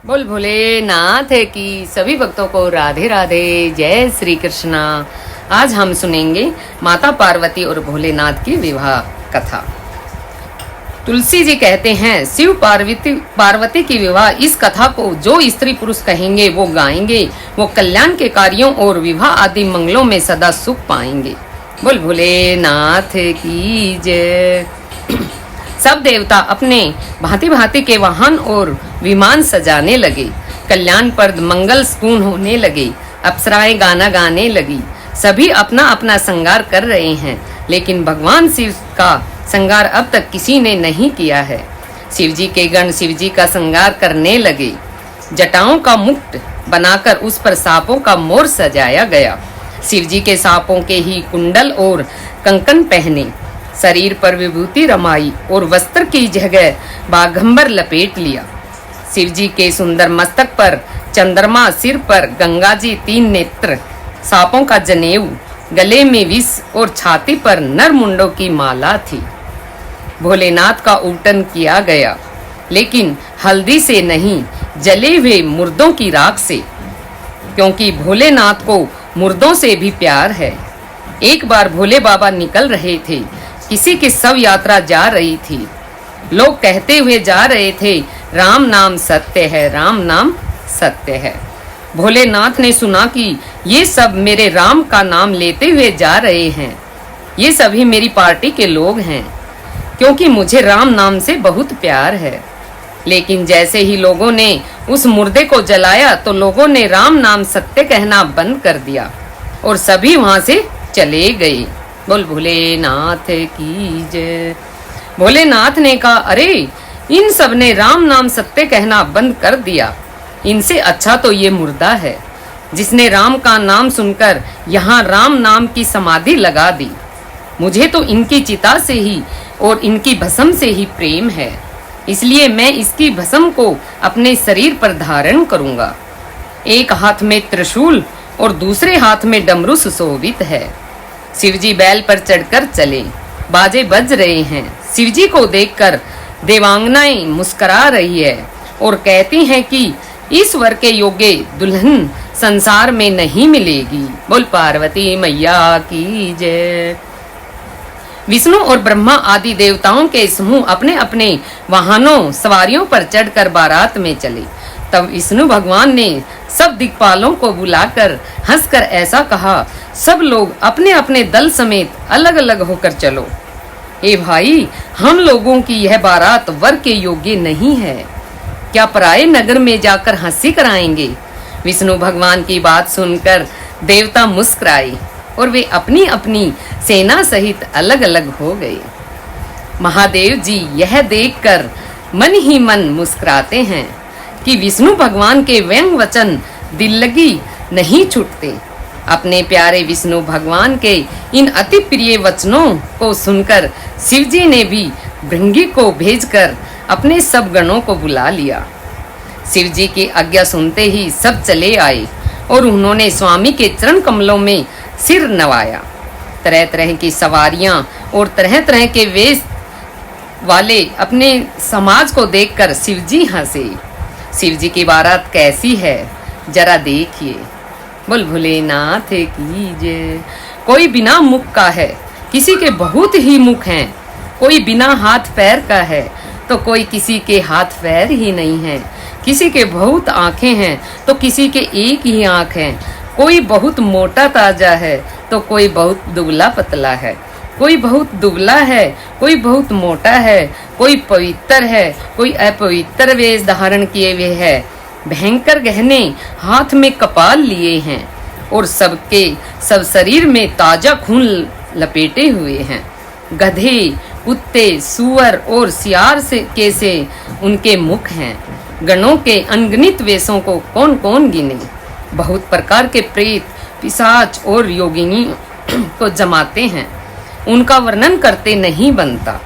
बोल भोलेनाथ है कि सभी भक्तों को राधे राधे, जय श्री कृष्णा। आज हम सुनेंगे माता पार्वती और भोलेनाथ की विवाह कथा। तुलसी जी कहते हैं, शिव पार्वती की विवाह इस कथा को जो स्त्री पुरुष कहेंगे वो गाएंगे, वो कल्याण के कार्यों और विवाह आदि मंगलों में सदा सुख पाएंगे। बोल भोलेनाथ की जय। सब देवता अपने भांति भांति के वाहन और विमान सजाने लगे, कल्याणप्रद मंगल स्पून होने लगे, अप्सराएं गाना गाने लगी। सभी अपना अपना श्रृंगार कर रहे हैं, लेकिन भगवान शिव का श्रृंगार अब तक किसी ने नहीं किया है। शिव जी के गण शिव जी का श्रृंगार करने लगे। जटाओं का मुकुट बनाकर उस पर सांपों का मोर सजाया गया। शिव जी के सांपों के ही कुंडल और कंकन पहने, शरीर पर विभूति रमाई और वस्त्र की जगह बाघंबर लपेट लिया। शिव जी के सुंदर मस्तक पर चंद्रमा, सिर पर गंगा जी, 3 नेत्र, सांपों का जनेऊ, गले में विष और छाती पर नर मुंडों की माला थी। भोलेनाथ का उल्टन किया गया, लेकिन हल्दी से नहीं, जले हुए मुर्दों की राख से, क्योंकि भोलेनाथ को मुर्दों से भी प्यार है। एक बार भोले बाबा निकल रहे थे, किसी की शव यात्रा जा रही थी। लोग कहते हुए जा रहे थे, राम नाम सत्य है, राम नाम सत्य है। भोलेनाथ ने सुना कि ये सब मेरे राम का नाम लेते हुए जा रहे हैं, ये सभी मेरी पार्टी के लोग हैं, क्योंकि मुझे राम नाम से बहुत प्यार है। लेकिन जैसे ही लोगों ने उस मुर्दे को जलाया तो लोगों ने राम नाम सत्य कहना बंद कर दिया और सभी वहां से चले गए। बोल भोलेनाथ की जय। भोलेनाथ ने कहा, अरे इन सब ने राम नाम सत्य कहना बंद कर दिया, इनसे अच्छा तो ये मुर्दा है जिसने राम का नाम सुनकर यहाँ राम नाम की समाधि लगा दी। मुझे तो इनकी चिता से ही और इनकी भस्म से ही प्रेम है, इसलिए मैं इसकी भस्म को अपने शरीर पर धारण करूंगा। एक हाथ में त्रिशूल और दूसरे हाथ में डमरू सुशोभित है। शिवजी बैल पर चढ़कर चले, बाजे बज रहे हैं। शिवजी को देखकर देवांगनाएं मुस्कुरा रही है और कहती हैं कि इस वर के योग्य दुल्हन संसार में नहीं मिलेगी। बोल पार्वती मैया की जय। विष्णु और ब्रह्मा आदि देवताओं के समूह अपने अपने वाहनों सवारियों पर चढ़कर बारात में चले। तब विष्णु भगवान ने सब दिक्पालों को बुलाकर हंसकर ऐसा कहा, सब लोग अपने अपने दल समेत अलग अलग होकर चलो। ए भाई, हम लोगों की यह बारात वर के योग्य नहीं है, क्या पराये नगर में जाकर हंसी कराएंगे? विष्णु भगवान की बात सुनकर देवता मुस्कुराए और वे अपनी अपनी सेना सहित अलग अलग हो गए। महादेव जी यह देखकर मन ही मन मुस्कुराते हैं कि विष्णु भगवान के व्यंग वचन दिल लगी नहीं छूटते। अपने प्यारे विष्णु भगवान के इन अति प्रिय वचनों को सुनकर शिव जी ने भी भृंगी को भेजकर अपने सब गणों को बुला लिया। शिव जी की आज्ञा सुनते ही सब चले आए और उन्होंने स्वामी के चरण कमलों में सिर नवाया। तरह तरह की सवारियां और तरह तरह के वेश वाले अपने समाज को देखकर शिव जी हंसे। शिव जी की बारात कैसी है जरा देखिए। बोल भोलेनाथ की जय। कोई बिना मुख का है, किसी के बहुत ही मुख हैं, कोई बिना हाथ पैर का है तो कोई किसी के हाथ पैर ही नहीं है, किसी के बहुत आंखें हैं तो किसी के एक ही आंख है, कोई बहुत मोटा ताजा है तो कोई बहुत दुबला पतला है, कोई बहुत दुबला है, कोई बहुत मोटा है, कोई पवित्र है, कोई अपवित्र वेश धारण किए हुए है, भयंकर गहने हाथ में कपाल लिए हैं और सबके सब शरीर में ताजा खून लपेटे हुए हैं। गधे, कुत्ते, सुअर और सियार से उनके मुख हैं। गणों के अनगिनत वेशों को कौन कौन गिने। बहुत प्रकार के प्रेत, पिशाच और योगिनी को जमाते हैं, उनका वर्णन करते नहीं बनता।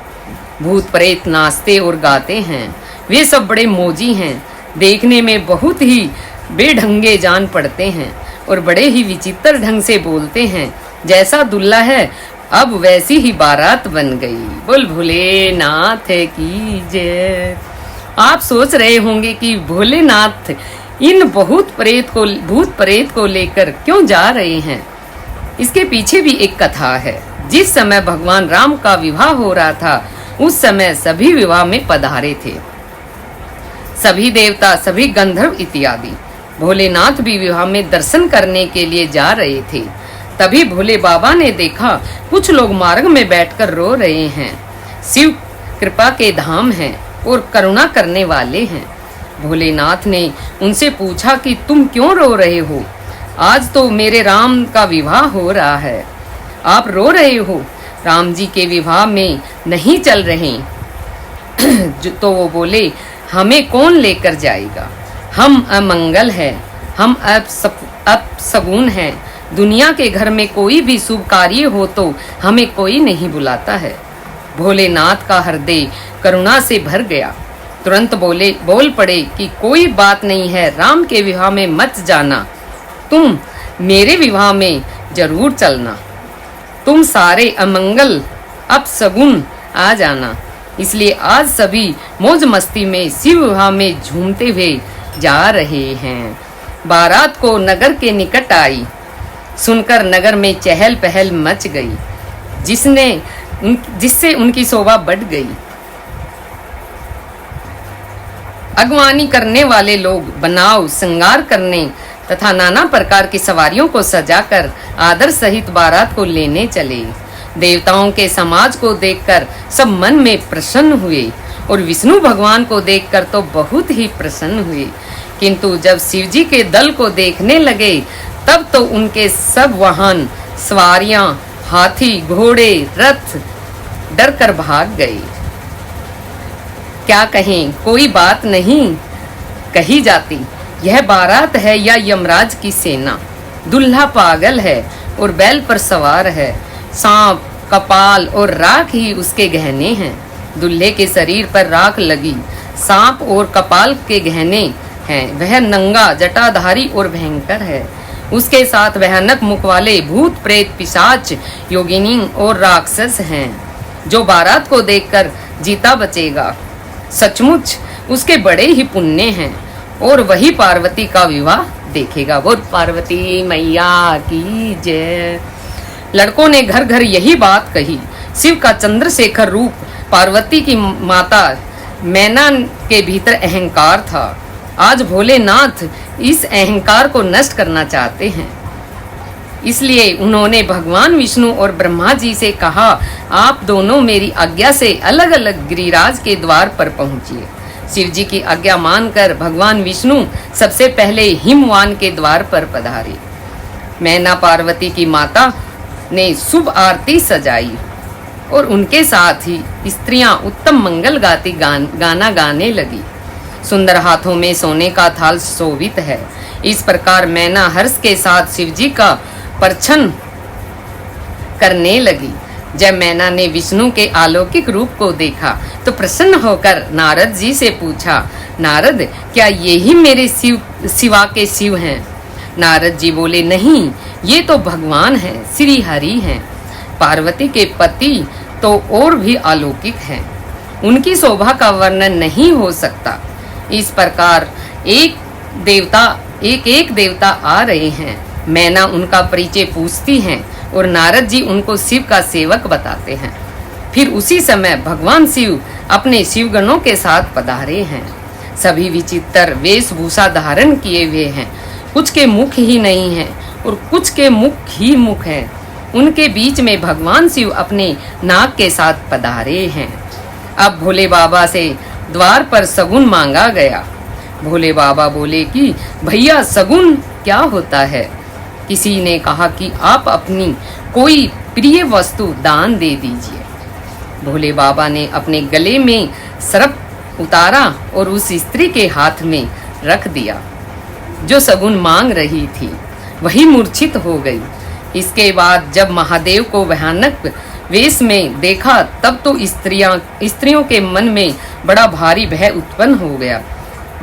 भूत प्रेत नाचते और गाते हैं, वे सब बड़े मौजी हैं, देखने में बहुत ही बेढंगे जान पड़ते हैं और बड़े ही विचित्र ढंग से बोलते हैं। जैसा दुल्हा है अब वैसी ही बारात बन गई। बोल भोलेनाथ की जय। आप सोच रहे होंगे कि भोलेनाथ इन भूत प्रेत को लेकर क्यों जा रहे हैं। इसके पीछे भी एक कथा है। जिस समय भगवान राम का विवाह हो रहा था, उस समय सभी विवाह में पधारे थे, सभी देवता, सभी गंधर्व इत्यादि। भोलेनाथ भी विवाह में दर्शन करने के लिए जा रहे थे। तभी भोले बाबा ने देखा कुछ लोग मार्ग में बैठकर रो रहे हैं। शिव कृपा के धाम हैं और करुणा करने वाले हैं। भोलेनाथ ने उनसे पूछा कि तुम क्यों रो रहे हो? आज तो मेरे राम का विवाह हो रहा है, आप रो रहे हो? राम जी के विवाह में नहीं चल रहे। तो वो बोले, हमें कौन लेकर जाएगा? हम अमंगल है, हम अपशगुन हैं। दुनिया के घर में कोई भी शुभ कार्य हो तो हमें कोई नहीं बुलाता है। भोलेनाथ का हृदय करुणा से भर गया। तुरंत बोल पड़े कि कोई बात नहीं है, राम के विवाह में मत जाना, तुम मेरे विवाह में जरूर चलना। तुम सारे अमंगल अपशगुन आ जाना। इसलिए आज सभी मौज मस्ती में शिव विवाह में झूमते हुए जा रहे हैं। बारात को नगर के निकट आई, सुनकर नगर में चहल पहल मच गई, जिससे उनकी शोभा बढ़ गई। अगवानी करने वाले लोग बनाव श्रृंगार करने तथा नाना प्रकार की सवारियों को सजाकर आदर सहित बारात को लेने चले। देवताओं के समाज को देखकर सब मन में प्रसन्न हुए और विष्णु भगवान को देखकर तो बहुत ही प्रसन्न हुए। किंतु जब शिवजी के दल को देखने लगे, तब तो उनके सब वाहन, सवारियां, हाथी, घोड़े, रथ डर कर भाग गए। क्या कहें, कोई बात नहीं कही जाती। यह बारात है या यमराज की सेना। दुल्हा पागल है और बैल पर सवार है। सांप, कपाल और राख ही उसके गहने हैं। दुल्हे के शरीर पर राख लगी, सांप और कपाल के गहने हैं। वह नंगा, जटाधारी और भयंकर है। उसके साथ भयानक मुख वाले भूत, प्रेत, पिशाच, योगिनी और राक्षस हैं। जो बारात को देखकर जीता बचेगा, सचमुच उसके बड़े ही पुण्य हैं और वही पार्वती का विवाह देखेगा। वो पार्वती मैया की जय। लड़कों ने घर घर यही बात कही। शिव का चंद्रशेखर रूप, पार्वती की माता मैना के भीतर अहंकार था। आज भोलेनाथ इस अहंकार को नष्ट करना चाहते हैं। इसलिए उन्होंने भगवान विष्णु और ब्रह्मा जी से कहा, आप दोनों मेरी आज्ञा से अलग अलग गिरिराज के द्वार पर पहुंचिए। शिव जी की आज्ञा मानकर भगवान विष्णु सबसे पहले हिमवान के द्वार पर पधारे। मैना पार्वती की माता ने शुभ आरती सजाई और उनके साथ ही स्त्रियां उत्तम मंगल गाती गाना गाने लगी। सुंदर हाथों में सोने का थाल शोभित है। इस प्रकार मैना हर्ष के साथ शिवजी का परछन करने लगी। जब मैना ने विष्णु के अलौकिक रूप को देखा तो प्रसन्न होकर नारद जी से पूछा, नारद, क्या यही मेरे शिवा के शिव हैं? नारद जी बोले, नहीं, ये तो भगवान हैं, श्री हरि हैं। पार्वती के पति तो और भी अलौकिक हैं, उनकी शोभा का वर्णन नहीं हो सकता। इस प्रकार एक देवता आ रहे हैं। मैना उनका परिचय पूछती हैं और नारद जी उनको शिव का सेवक बताते हैं। फिर उसी समय भगवान शिव अपने शिवगणों के साथ पधारे हैं। सभी विचित्र वेशभूषा धारण किए हुए हैं। कुछ के मुख ही नहीं है और कुछ के मुख ही मुख है। उनके बीच में भगवान शिव अपने नाग के साथ पधारे हैं। अब भोले बाबा से द्वार पर सगुन मांगा गया। भोले बाबा बोले कि भैया, सगुन क्या होता है? किसी ने कहा कि आप अपनी कोई प्रिय वस्तु दान दे दीजिए। भोले बाबा ने अपने गले में सर्प उतारा और उस स्त्री के हाथ में रख दिया। जो सगुन मांग रही थी वही मूर्छित हो गई। इसके बाद जब महादेव को भयानक वेश में देखा, तब तो स्त्रियों के मन में बड़ा भारी भय उत्पन्न हो गया।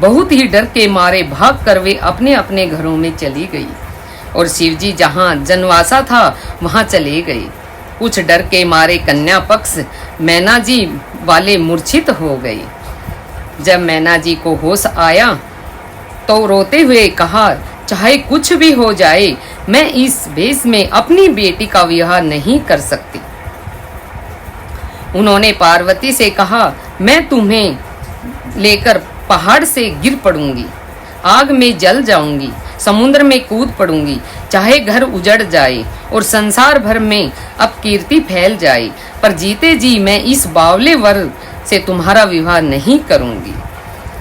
बहुत ही डर के मारे भाग कर वे अपने अपने घरों में चली गई और शिवजी जहाँ जनवासा था वहाँ चले गए। कुछ डर के मारे कन्या पक्ष मैना जी वाले मूर्छित हो गए। जब मैना जी को होश आया तो रोते हुए कहा, चाहे कुछ भी हो जाए, मैं इस भेष में अपनी बेटी का विवाह नहीं कर सकती। उन्होंने पार्वती से कहा, मैं तुम्हें लेकर पहाड़ से गिर पड़ूंगी, आग में जल जाऊंगी, समुद्र में कूद पड़ूंगी, चाहे घर उजड़ जाए और संसार भर में अपकीर्ति फैल जाए, पर जीते जी मैं इस बावले वर से तुम्हारा विवाह नहीं करूंगी।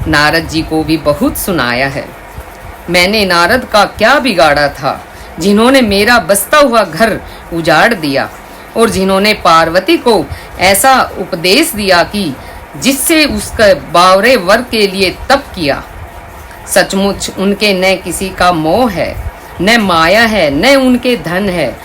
नारद जी को भी बहुत सुनाया है। मैंने नारद का क्या बिगाड़ा था, जिन्होंने मेरा बसता हुआ घर उजाड़ दिया और जिन्होंने पार्वती को ऐसा उपदेश दिया कि जिससे उसके बावरे वर के लिए तप किया। सचमुच उनके न किसी का मोह है, न माया है, न उनके धन है,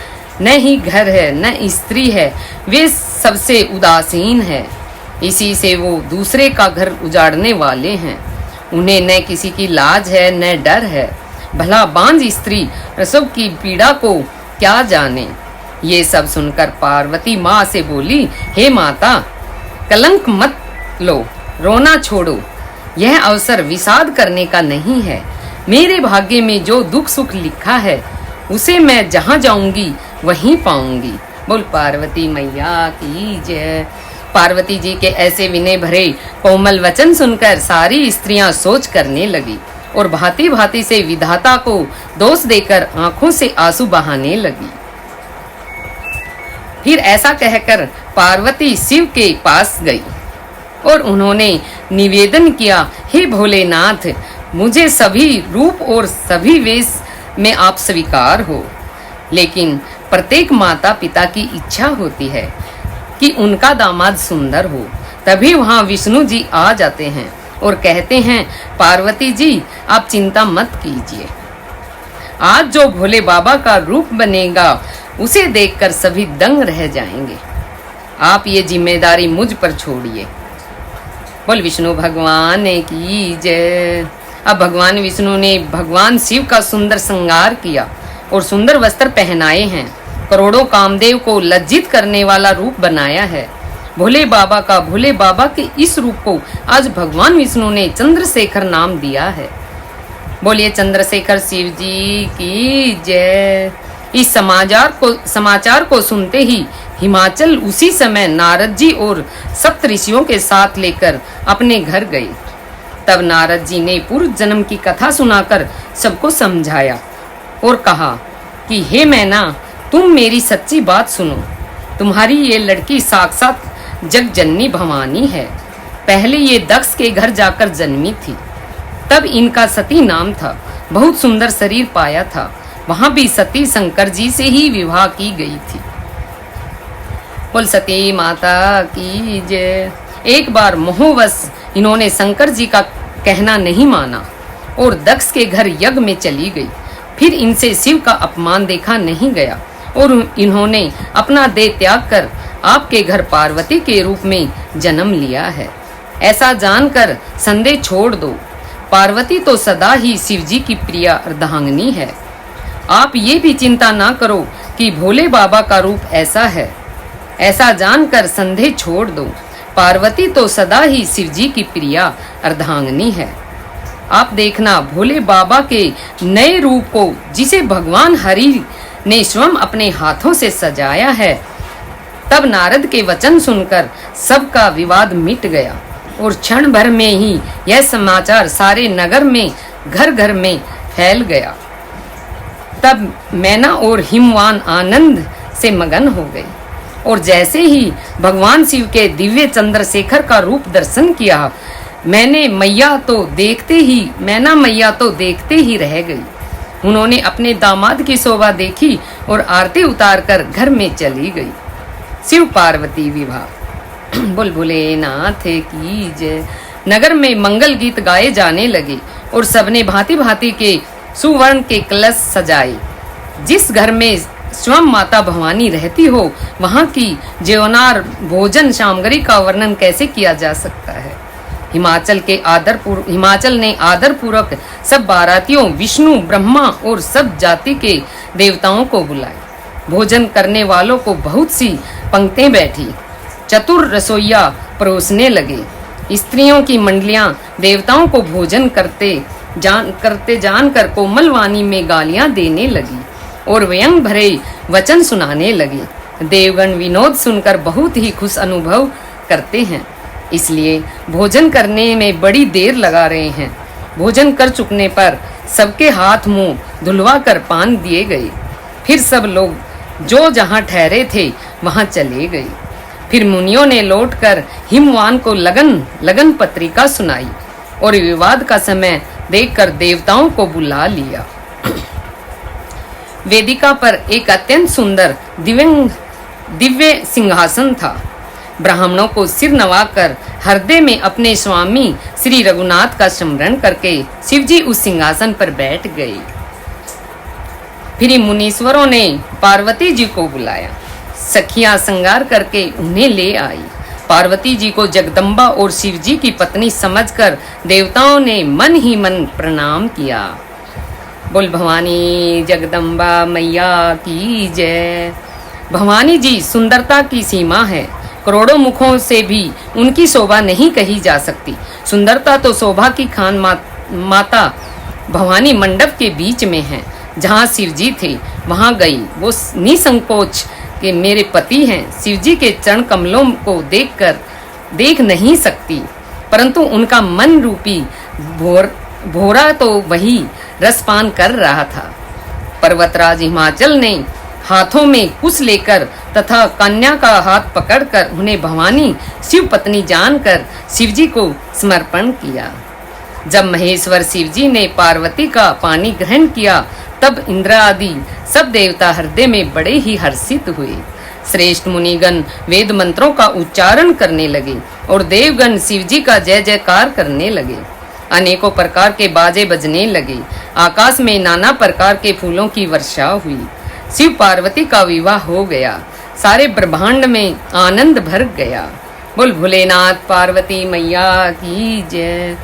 न ही घर है, न स्त्री है। वे सबसे उदासीन है, इसी से वो दूसरे का घर उजाड़ने वाले हैं। उन्हें न किसी की लाज है, न डर है। भला बांझ स्त्री प्रसव की पीड़ा को क्या जाने। ये सब सुनकर पार्वती माँ से बोली, हे माता, कलंक मत लो, रोना छोड़ो। यह अवसर विषाद करने का नहीं है। मेरे भाग्य में जो दुख सुख लिखा है उसे मैं जहाँ जाऊंगी वहीं पाऊंगी। बोल पार्वती मैया की जय। पार्वती जी के ऐसे विनय भरे कोमल वचन सुनकर सारी स्त्रियां सोच करने लगी और भांति भांति से विधाता को दोष देकर आंखों से आंसू बहाने लगी। फिर ऐसा कहकर पार्वती शिव के पास गई और उन्होंने निवेदन किया, हे भोलेनाथ, मुझे सभी रूप और सभी वेश में आप स्वीकार हो, लेकिन प्रत्येक माता पिता की इच्छा होती है कि उनका दामाद सुंदर हो। तभी वहाँ विष्णु जी आ जाते हैं और कहते हैं, पार्वती जी आप चिंता मत कीजिए, आज जो भोले बाबा का रूप बनेगा उसे देखकर सभी दंग रह जाएंगे। आप ये जिम्मेदारी मुझ पर छोड़िए। बोल विष्णु भगवान की जय। अब भगवान विष्णु ने भगवान शिव का सुंदर श्रृंगार किया और सुंदर वस्त्र पहनाए हैं। करोड़ों कामदेव को लज्जित करने वाला रूप बनाया है। भोले बाबा के इस रूप को आज भगवान विष्णु ने चंद्रशेखर नाम दिया है। बोलिए चंद्रशेखर शिव जी की जय। इस समाचार को सुनते ही हिमाचल उसी समय नारद जी और सप्त ऋषियों के साथ लेकर अपने घर गए। तब नारद जी ने पूर्व जन्म की कथा सुनाकर सबको समझाया और कहा कि हे मैना, तुम मेरी सच्ची बात सुनो। तुम्हारी ये लड़की साक्षात जगजननी भवानी है। पहले ये दक्ष के घर जाकर जन्मी थी, तब इनका सती नाम था। बहुत सुंदर शरीर पाया था। वहां भी सती शंकर जी से ही विवाह की गई थी। बोल सती माता की जय। एक बार मोहवश इन्होंने शंकर जी का कहना नहीं माना और दक्ष के घर यज्ञ में चली गई। फिर इनसे शिव का अपमान देखा नहीं गया और इन्होंने अपना देह त्याग कर आपके घर पार्वती के रूप में जन्म लिया है। ऐसा जानकर संदेह छोड़ दो। पार्वती तो सदा ही शिव जी की प्रिय अर्धांगिनी है। आप ये भी चिंता ना करो कि भोले बाबा का रूप ऐसा है। ऐसा जानकर संदेह छोड़ दो। पार्वती तो सदा ही शिव जी की प्रिया अर्धांगिनी है। आप देखना भोले बाबा के नए रूप को, जिसे भगवान हरि ने स्वयं अपने हाथों से सजाया है। तब नारद के वचन सुनकर सबका विवाद मिट गया और क्षण भर में ही यह समाचार सारे नगर में घर घर में फैल गया। तब मैना और हिमवान आनंद से मगन हो गई और जैसे ही भगवान शिव के दिव्य चंद्रशेखर का रूप दर्शन किया, मैना मैया तो देखते ही रह गई। उन्होंने अपने दामाद की शोभा देखी और आरती उतारकर घर में चली गई। शिव पार्वती विवाह। बोल भोलेनाथ की जय। नगर में मंगल गीत गाए जाने लगे और सबने भांति भांति के सुवर्ण के कलश सजाए। जिस घर में स्वयं माता भवानी रहती हो, वहाँ की जेवनार भोजन सामग्री का वर्णन कैसे किया जा सकता है। हिमाचल ने आदर पूर्वक सब बारातियों, विष्णु, ब्रह्मा और सब जाति के देवताओं को बुलाए। भोजन करने वालों को बहुत सी पंक्तियां बैठी। चतुर रसोइया परोसने लगे। स्त्रियों की मंडलियां देवताओं को भोजन करते जानकर कोमल वाणी में गालियां देने लगी और व्यंग भरे वचन सुनाने लगी। देवगण विनोद सुनकर बहुत ही खुश अनुभव करते हैं, इसलिए भोजन करने में बड़ी देर लगा रहे हैं। भोजन कर चुकने पर सबके हाथ मुंह धुलवा कर पान दिए गए। फिर सब लोग जो जहां ठहरे थे वहां चले गए। फिर मुनियों ने लौटकर हिमवान को लगन पत्रिका सुनाई और विवाद का समय देखकर देवताओं को बुला लिया। वेदिका पर एक अत्यंत सुंदर दिव्य सिंहासन था। ब्राह्मणों को सिर नवाकर हृदय में अपने स्वामी श्री रघुनाथ का स्मरण करके शिवजी उस सिंहासन पर बैठ गए। फिर मुनीश्वरों ने पार्वती जी को बुलाया। सखियां श्रृंगार करके उन्हें ले आई। पार्वती जी को जगदम्बा और शिवजी की पत्नी समझकर देवताओं ने मन ही मन प्रणाम किया। बोल भवानी जगदम्बा मैया की जय। भवानी जी सुंदरता की सीमा है, करोड़ों मुखों से भी उनकी शोभा नहीं कही जा सकती। सुंदरता तो शोभा की खान माता भवानी मंडप के बीच में है। जहाँ शिवजी थे वहाँ गई। वो निसंकोच के मेरे पति हैं। शिवजी के चरण कमलों को देख नहीं सकती, परंतु उनका मन रूपी भोरा तो वही रसपान कर रहा था। पर्वतराज हिमाचल ने हाथों में कुश लेकर तथा कन्या का हाथ पकड़कर उन्हें भवानी शिव पत्नी जानकर शिवजी को समर्पण किया। जब महेश्वर शिवजी ने पार्वती का पानी ग्रहण किया तब इंद्र आदि सब देवता हृदय में बड़े ही हर्षित हुए। श्रेष्ठ मुनिगण वेद मंत्रों का उच्चारण करने लगे और देवगण शिवजी का जय जयकार करने लगे। अनेकों प्रकार के बाजे बजने लगे। आकाश में नाना प्रकार के फूलों की वर्षा हुई। शिव पार्वती का विवाह हो गया। सारे ब्रह्मांड में आनंद भर गया। बोल भोलेनाथ पार्वती मैया की जय।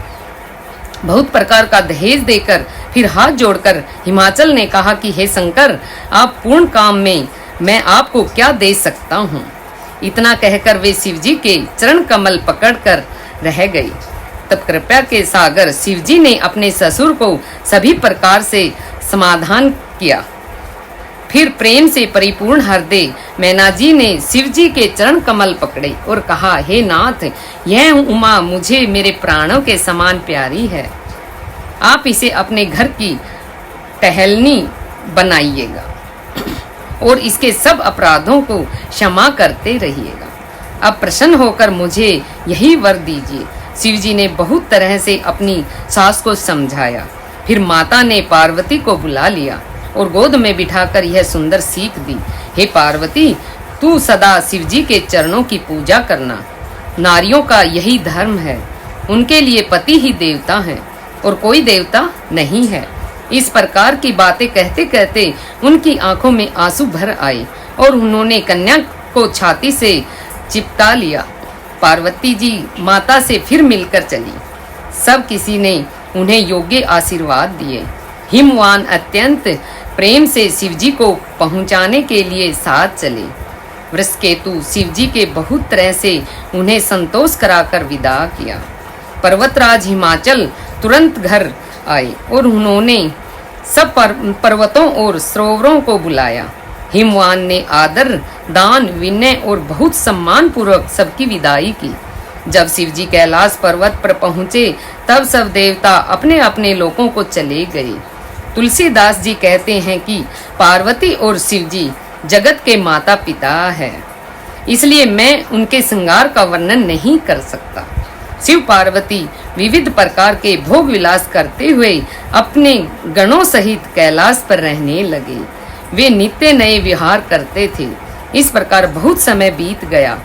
बहुत प्रकार का दहेज देकर फिर हाथ जोड़कर हिमाचल ने कहा कि हे शंकर, आप पूर्ण काम में मैं आपको क्या दे सकता हूँ। इतना कहकर वे शिवजी के चरण कमल पकड़कर रह गए। तब कृपा के सागर शिवजी ने अपने ससुर को सभी प्रकार से समाधान किया। फिर प्रेम से परिपूर्ण हृदय मैना जी ने शिवजी के चरण कमल पकड़े और कहा, हे नाथ, यह उमा मुझे मेरे प्राणों के समान प्यारी है। आप इसे अपने घर की टहलनी बनाइएगा और इसके सब अपराधों को क्षमा करते रहिएगा। अब प्रसन्न होकर मुझे यही वर दीजिए। शिवजी ने बहुत तरह से अपनी सास को समझाया। फिर माता ने पार्वती को बुला लिया और गोद में बिठाकर यह सुंदर सीख दी, हे पार्वती, तू सदा शिवजी के चरणों की पूजा करना। नारियों का यही धर्म है। उनके लिए पति ही देवता है और कोई देवता नहीं है। इस प्रकार की बातें कहते कहते उनकी आंखों में आंसू भर आए और उन्होंने कन्या को छाती से चिपटा लिया। पार्वती जी माता से फिर मिलकर चली। सब किसी ने उन्हें योग्य आशीर्वाद दिए। हिमवान अत्यंत प्रेम से शिवजी को पहुंचाने के लिए साथ चले। वृषकेतु शिवजी के बहुत तरह से उन्हें संतोष कराकर विदा किया। पर्वतराज हिमाचल तुरंत घर आए और उन्होंने सब पर्वतों और सरोवरों को बुलाया। हिमवान ने आदर, दान, विनय और बहुत सम्मान पूर्वक सबकी विदाई की। जब शिवजी कैलाश पर्वत पर पहुंचे तब सब देवता अपने अपने लोकों को चले गए। तुलसीदास जी कहते हैं कि पार्वती और शिवजी जगत के माता पिता है, इसलिए मैं उनके श्रृंगार का वर्णन नहीं कर सकता। शिव पार्वती विविध प्रकार के भोग विलास करते हुए अपने गणों सहित कैलाश पर रहने लगे। वे नित्य नए विहार करते थे। इस प्रकार बहुत समय बीत गया।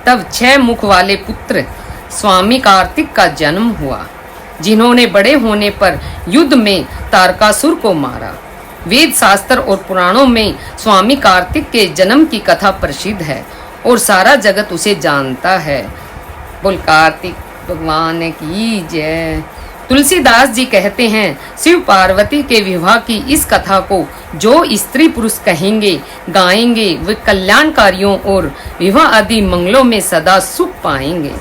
तब 6 मुख वाले पुत्र स्वामी कार्तिक का जन्म हुआ, जिन्होंने बड़े होने पर युद्ध में तारकासुर को मारा। वेद शास्त्र और पुराणों में स्वामी कार्तिक के जन्म की कथा प्रसिद्ध है और सारा जगत उसे जानता है। बोल कार्तिक भगवान की जय। तुलसीदास जी कहते हैं, शिव पार्वती के विवाह की इस कथा को जो स्त्री पुरुष कहेंगे, गाएंगे, वे कल्याणकारियों और विवाह आदि मंगलों में सदा सुख पाएंगे।